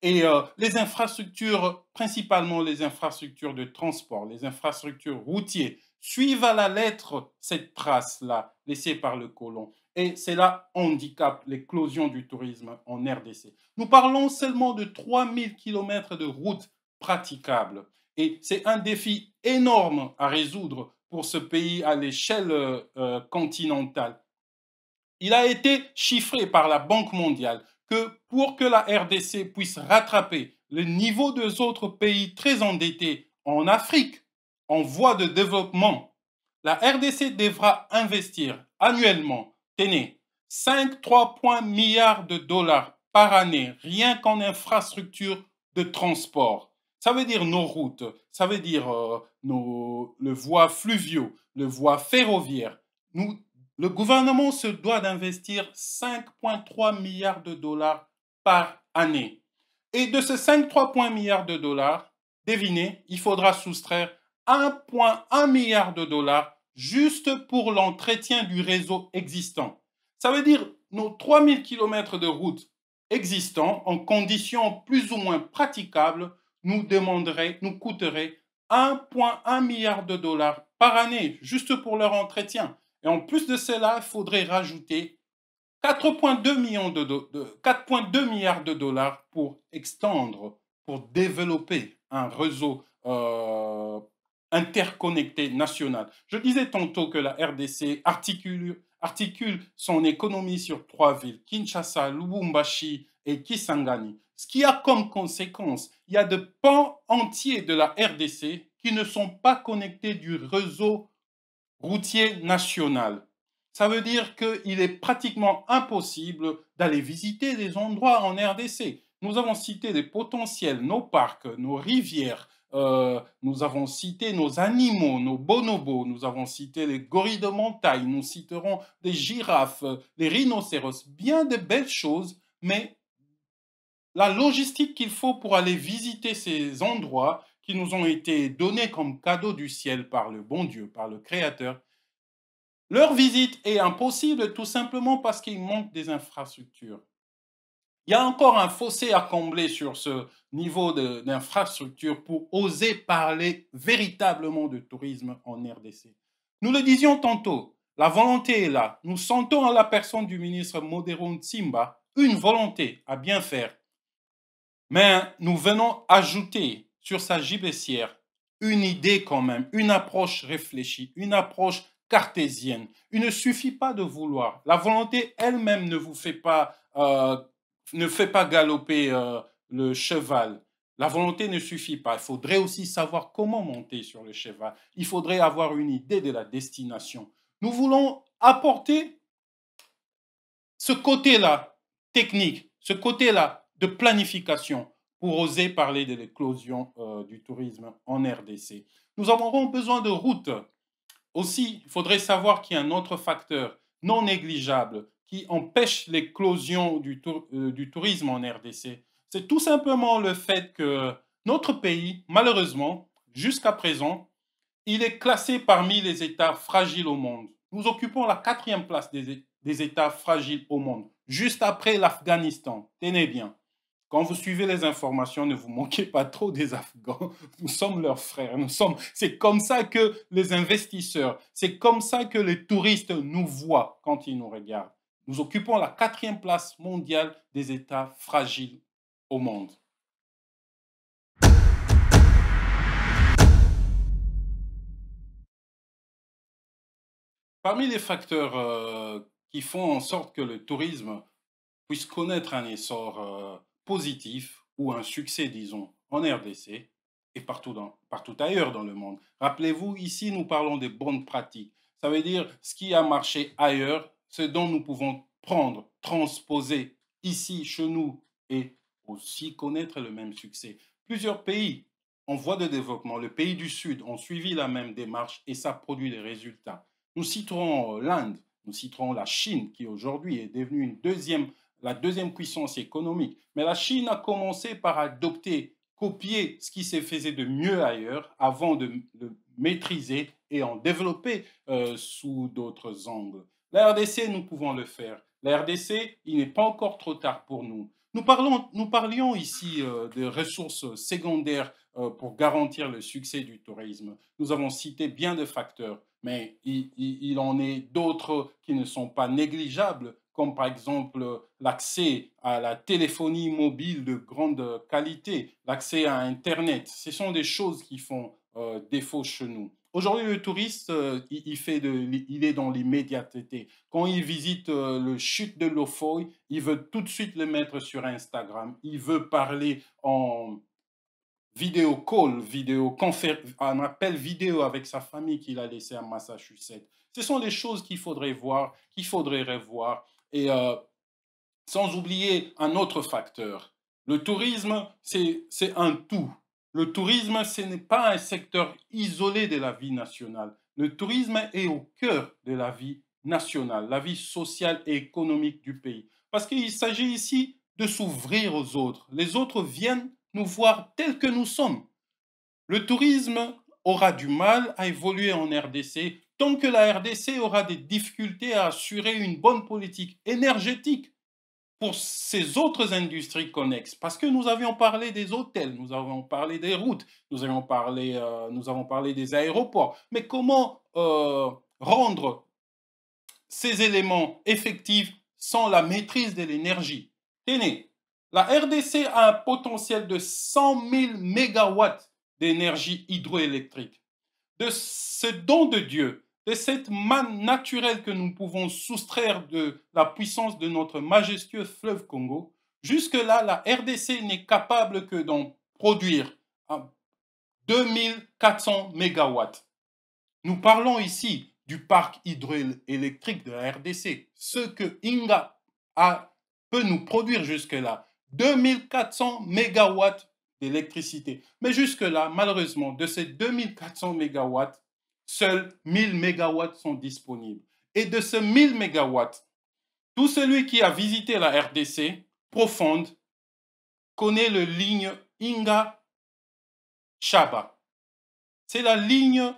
Et les infrastructures, principalement les infrastructures de transport, les infrastructures routières, suivent à la lettre cette trace-là laissée par le colon. Et cela handicape l'éclosion du tourisme en RDC. Nous parlons seulement de 3000 kilomètres de routes praticables. Et c'est un défi énorme à résoudre pour ce pays à l'échelle continentale. Il a été chiffré par la Banque mondiale que pour que la RDC puisse rattraper le niveau des autres pays très endettés en Afrique, en voie de développement, la RDC devra investir annuellement, tenez, 5,3 milliards de dollars par année, rien qu'en infrastructure de transport. Ça veut dire nos routes, ça veut dire le voies fluviaux, le voies ferroviaires. Nous Le gouvernement se doit d'investir 5,3 milliards de dollars par année. Et de ces 5,3 milliards de dollars, devinez, il faudra soustraire 1,1 milliard de dollars juste pour l'entretien du réseau existant. Ça veut dire nos 3000 kilomètres de route existants, en conditions plus ou moins praticables, nous coûteraient 1,1 milliard de dollars par année, juste pour leur entretien. Et en plus de cela, il faudrait rajouter 4,2 milliards de dollars pour extendre, pour développer un réseau interconnecté national. Je disais tantôt que la RDC articule son économie sur trois villes, Kinshasa, Lubumbashi et Kisangani. Ce qui a comme conséquence, il y a de pans entiers de la RDC qui ne sont pas connectés du réseau routier national. Ça veut dire qu'il est pratiquement impossible d'aller visiter des endroits en RDC. Nous avons cité les potentiels, nos parcs, nos rivières, nous avons cité nos animaux, nos bonobos, nous avons cité les gorilles de montagne, nous citerons des girafes, les rhinocéros, bien de belles choses, mais la logistique qu'il faut pour aller visiter ces endroits qui nous ont été donnés comme cadeau du ciel par le bon Dieu, par le Créateur, leur visite est impossible tout simplement parce qu'il manque des infrastructures. Il y a encore un fossé à combler sur ce niveau d'infrastructure pour oser parler véritablement de tourisme en RDC. Nous le disions tantôt, la volonté est là. Nous sentons en la personne du ministre Modero Nsimba une volonté à bien faire. Mais nous venons ajouter sur sa gibecière une idée quand même, une approche réfléchie, une approche cartésienne. Il ne suffit pas de vouloir. La volonté elle-même ne fait pas galoper le cheval. La volonté ne suffit pas. Il faudrait aussi savoir comment monter sur le cheval. Il faudrait avoir une idée de la destination. Nous voulons apporter ce côté-là technique, ce côté-là de planification pour oser parler de l'éclosion du tourisme en RDC. Nous aurons besoin de routes. Aussi, il faudrait savoir qu'il y a un autre facteur non négligeable qui empêche l'éclosion du tourisme en RDC. C'est tout simplement le fait que notre pays, malheureusement, jusqu'à présent, il est classé parmi les États fragiles au monde. Nous occupons la quatrième place des États fragiles au monde, juste après l'Afghanistan. Tenez bien. Quand vous suivez les informations, ne vous moquez pas trop des Afghans. Nous sommes leurs frères. C'est comme ça que les investisseurs, c'est comme ça que les touristes nous voient quand ils nous regardent. Nous occupons la quatrième place mondiale des États fragiles au monde. Parmi les facteurs qui font en sorte que le tourisme puisse connaître un essor positif ou un succès, disons, en RDC et partout ailleurs dans le monde. Rappelez-vous, ici, nous parlons des bonnes pratiques. Ça veut dire ce qui a marché ailleurs, ce dont nous pouvons prendre, transposer ici, chez nous, et aussi connaître le même succès. Plusieurs pays en voie de développement, le pays du Sud, ont suivi la même démarche et ça produit des résultats. Nous citerons l'Inde, nous citerons la Chine, qui aujourd'hui est devenue la deuxième puissance économique. Mais la Chine a commencé par adopter, copier ce qui se faisait de mieux ailleurs avant de le maîtriser et en développer sous d'autres angles. La RDC, nous pouvons le faire. La RDC, il n'est pas encore trop tard pour nous. Nous parlions ici de ressources secondaires pour garantir le succès du tourisme. Nous avons cité bien de facteurs, mais il en est d'autres qui ne sont pas négligeables, comme par exemple l'accès à la téléphonie mobile de grande qualité, l'accès à Internet. Ce sont des choses qui font défaut chez nous. Aujourd'hui, le touriste, il est dans l'immédiateté. Quand il visite le chute de Lofoy, il veut tout de suite le mettre sur Instagram. Il veut parler en vidéo call, un appel vidéo avec sa famille qu'il a laissé à Massachusetts. Ce sont des choses qu'il faudrait voir, qu'il faudrait revoir. Et sans oublier un autre facteur. Le tourisme, c'est un tout. Le tourisme, ce n'est pas un secteur isolé de la vie nationale. Le tourisme est au cœur de la vie nationale, la vie sociale et économique du pays. Parce qu'il s'agit ici de s'ouvrir aux autres. Les autres viennent nous voir tels que nous sommes. Le tourisme aura du mal à évoluer en RDC tant que la RDC aura des difficultés à assurer une bonne politique énergétique pour ces autres industries connexes, parce que nous avions parlé des hôtels, nous avons parlé des routes, nous avons parlé des aéroports, mais comment rendre ces éléments effectifs sans la maîtrise de l'énergie? Tenez, la RDC a un potentiel de 100 000 mégawatts d'énergie hydroélectrique. De ce don de Dieu, de cette manne naturelle que nous pouvons soustraire de la puissance de notre majestueux fleuve Congo, jusque-là, la RDC n'est capable que d'en produire 2400 mégawatts. Nous parlons ici du parc hydroélectrique de la RDC, ce que Inga peut nous produire jusque-là, 2400 mégawatts d'électricité. Mais jusque-là, malheureusement, de ces 2400 mégawatts, seuls 1000 mégawatts sont disponibles. Et de ces 1000 mégawatts, tout celui qui a visité la RDC profonde connaît la ligne Inga-Chaba. C'est la ligne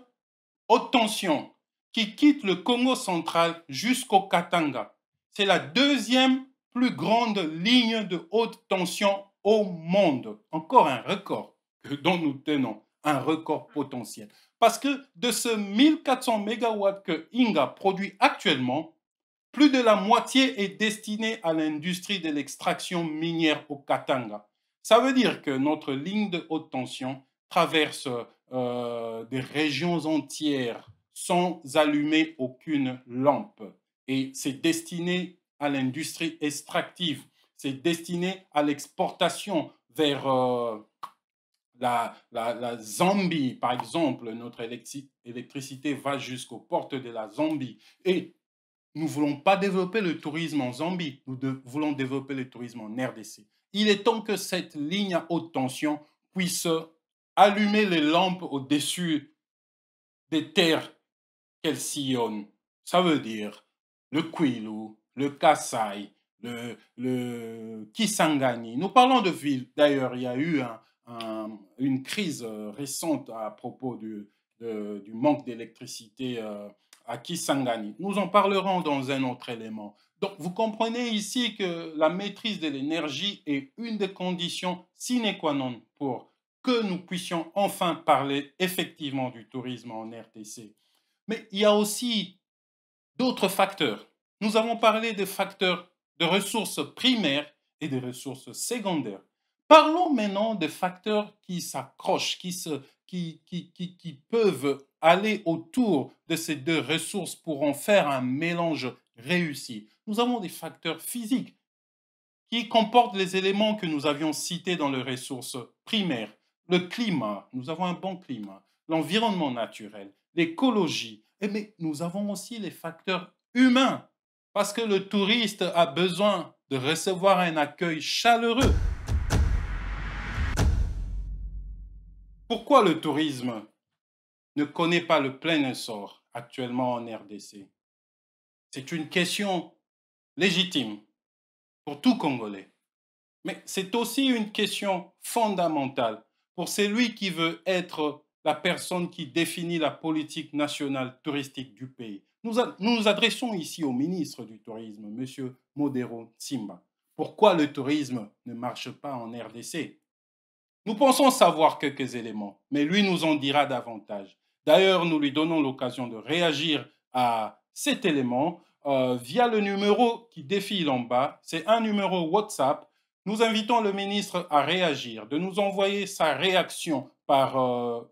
haute tension qui quitte le Congo central jusqu'au Katanga. C'est la deuxième plus grande ligne de haute tension au monde. Encore un record dont nous tenons, un record potentiel. Parce que de ce 1400 mégawatts que Inga produit actuellement, plus de la moitié est destinée à l'industrie de l'extraction minière au Katanga. Ça veut dire que notre ligne de haute tension traverse des régions entières sans allumer aucune lampe. Et c'est destiné à l'industrie extractive, c'est destiné à l'exportation vers la Zambie, par exemple. Notre électricité va jusqu'aux portes de la Zambie. Et nous ne voulons pas développer le tourisme en Zambie, voulons développer le tourisme en RDC. Il est temps que cette ligne à haute tension puisse allumer les lampes au-dessus des terres qu'elle sillonne. Ça veut dire le Kwilu, le Kasaï, le Kisangani. Nous parlons de villes. D'ailleurs, il y a eu une crise récente à propos du manque d'électricité à Kisangani. Nous en parlerons dans un autre élément. Donc, vous comprenez ici que la maîtrise de l'énergie est une des conditions sine qua non pour que nous puissions enfin parler effectivement du tourisme en RTC. Mais il y a aussi d'autres facteurs. Nous avons parlé des facteurs de ressources primaires et des ressources secondaires. Parlons maintenant des facteurs qui s'accrochent, qui peuvent aller autour de ces deux ressources pour en faire un mélange réussi. Nous avons des facteurs physiques qui comportent les éléments que nous avions cités dans les ressources primaires. Le climat, nous avons un bon climat, l'environnement naturel, l'écologie, mais nous avons aussi les facteurs humains, parce que le touriste a besoin de recevoir un accueil chaleureux. Pourquoi le tourisme ne connaît pas le plein essor actuellement en RDC? C'est une question légitime pour tout Congolais. Mais c'est aussi une question fondamentale pour celui qui veut être la personne qui définit la politique nationale touristique du pays. Nous nous adressons ici au ministre du Tourisme, M. Modero Tsimba, Pourquoi le tourisme ne marche pas en RDC? Nous pensons savoir quelques éléments, mais lui nous en dira davantage. D'ailleurs, nous lui donnons l'occasion de réagir à cet élément via le numéro qui défile en bas. C'est un numéro WhatsApp. Nous invitons le ministre à réagir, de nous envoyer sa réaction par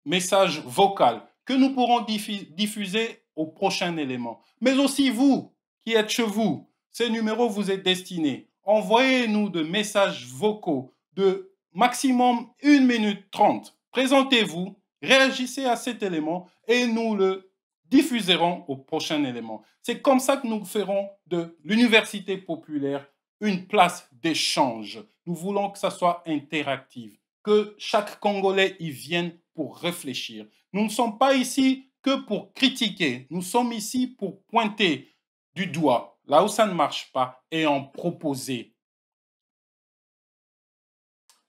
message vocal que nous pourrons diffuser au prochain élément. Mais aussi vous qui êtes chez vous, ces numéros vous est destiné. Envoyez-nous de messages vocaux de maximum 1 minute 30. Présentez-vous, réagissez à cet élément et nous le diffuserons au prochain élément. C'est comme ça que nous ferons de l'université populaire une place d'échange. Nous voulons que ça soit interactif, que chaque Congolais y vienne pour réfléchir. Nous ne sommes pas ici que pour critiquer, nous sommes ici pour pointer du doigt là où ça ne marche pas et en proposer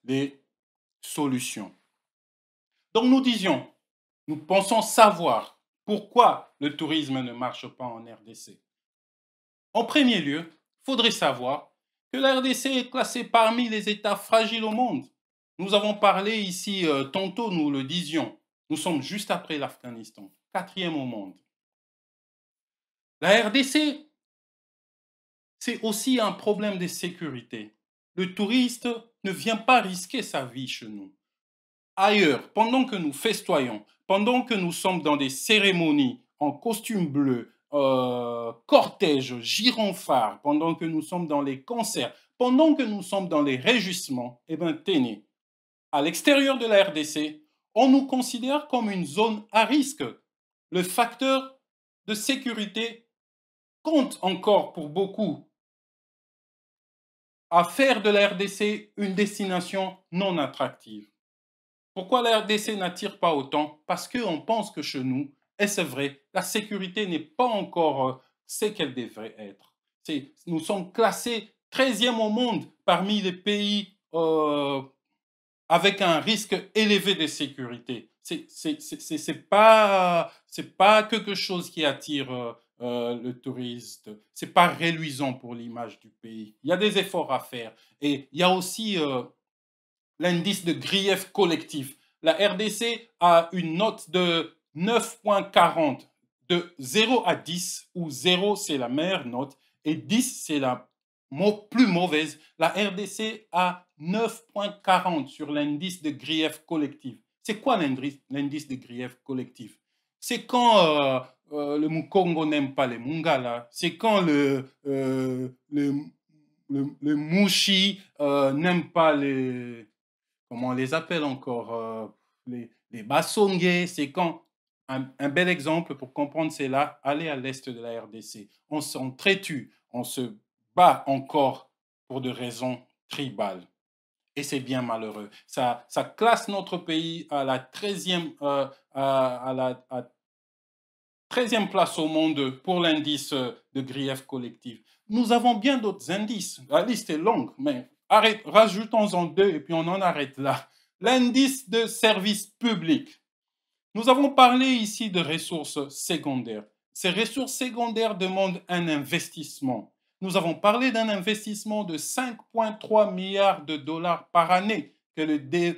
des solutions. Donc nous disions, nous pensons savoir pourquoi le tourisme ne marche pas en RDC. En premier lieu, il faudrait savoir que la RDC est classée parmi les États fragiles au monde. Nous avons parlé ici, tantôt nous le disions, nous sommes juste après l'Afghanistan, quatrième au monde. La RDC, c'est aussi un problème de sécurité. Le touriste ne vient pas risquer sa vie chez nous. Ailleurs, pendant que nous festoyons, pendant que nous sommes dans des cérémonies en costume bleu, cortège, gyrophare, pendant que nous sommes dans les concerts, pendant que nous sommes dans les réjouissements, eh bien, tenez, à l'extérieur de la RDC, on nous considère comme une zone à risque. Le facteur de sécurité compte encore pour beaucoup à faire de la RDC une destination non attractive. Pourquoi la RDC n'attire pas autant? Parce qu'on pense que chez nous, et c'est vrai, la sécurité n'est pas encore ce qu'elle devrait être. Nous sommes classés 13e au monde parmi les pays avec un risque élevé de sécurité. C'est pas quelque chose qui attire le touriste. C'est pas reluisant pour l'image du pays. Il y a des efforts à faire. Et il y a aussi l'indice de grief collectif. La RDC a une note de 9,40 de 0 à 10, où 0 c'est la meilleure note et 10 c'est la plus mauvaise. La RDC a 9,40 sur l'indice de grief collectif. C'est quoi l'indice de grief collectif? C'est quand le Mukongo n'aime pas les Mungala, c'est quand le Mushi n'aime pas les, comment on les appelle encore, les Bassongé, c'est quand, un bel exemple pour comprendre cela, allez à l'est de la RDC. On s'entretue, on se bat encore pour des raisons tribales. Et c'est bien malheureux. Ça classe notre pays à la 13e, à 13e place au monde pour l'indice de grief collectif. Nous avons bien d'autres indices. La liste est longue, mais rajoutons-en deux et puis on en arrête là. L'indice de service public. Nous avons parlé ici de ressources secondaires. Ces ressources secondaires demandent un investissement. Nous avons parlé d'un investissement de 5,3 milliards de dollars par année que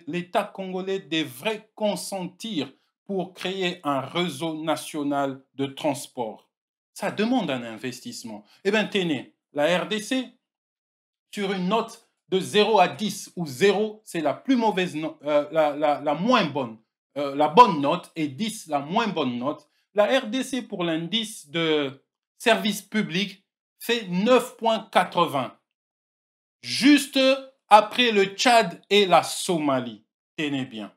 l'État congolais devrait consentir pour créer un réseau national de transport. Ça demande un investissement. Eh bien, tenez, la RDC, sur une note de 0 à 10, où 0, c'est la plus mauvaise note, la moins bonne, la bonne note, et 10, la moins bonne note, la RDC pour l'indice de service public fait 9,80. Juste après le Tchad et la Somalie. Tenez bien.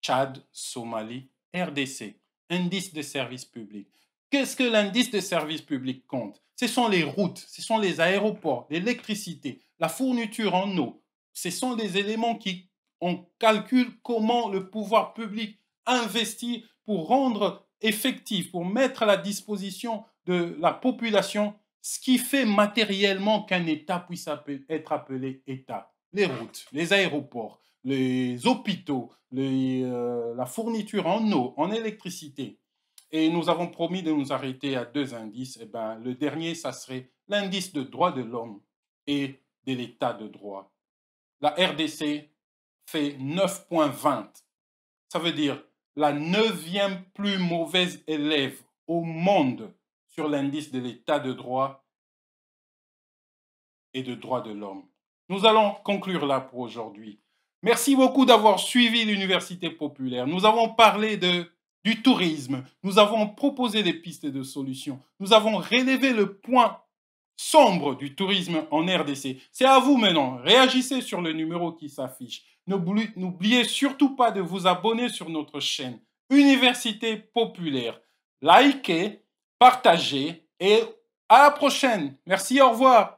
Tchad, Somalie, RDC, indice de service public. Qu'est-ce que l'indice de service public compte? Ce sont les routes, ce sont les aéroports, l'électricité, la fourniture en eau. Ce sont des éléments qui on calcule comment le pouvoir public investit pour rendre effectif, pour mettre à la disposition de la population ce qui fait matériellement qu'un État puisse être appelé État. Les routes, les aéroports, les hôpitaux, la fourniture en eau, en électricité. Et nous avons promis de nous arrêter à deux indices. Eh ben, le dernier, ça serait l'indice de droits de l'homme. et de l'état de droit. La RDC fait 9,20. Ça veut dire la 9e plus mauvaise élève au monde sur l'indice de l'état de droit et de droits de l'homme. Nous allons conclure là pour aujourd'hui. Merci beaucoup d'avoir suivi l'Université populaire. Nous avons parlé du tourisme. Nous avons proposé des pistes de solutions. Nous avons relevé le point sombre du tourisme en RDC. C'est à vous maintenant. Réagissez sur le numéro qui s'affiche. N'oubliez surtout pas de vous abonner sur notre chaîne Université populaire. Likez, partagez et à la prochaine. Merci, au revoir.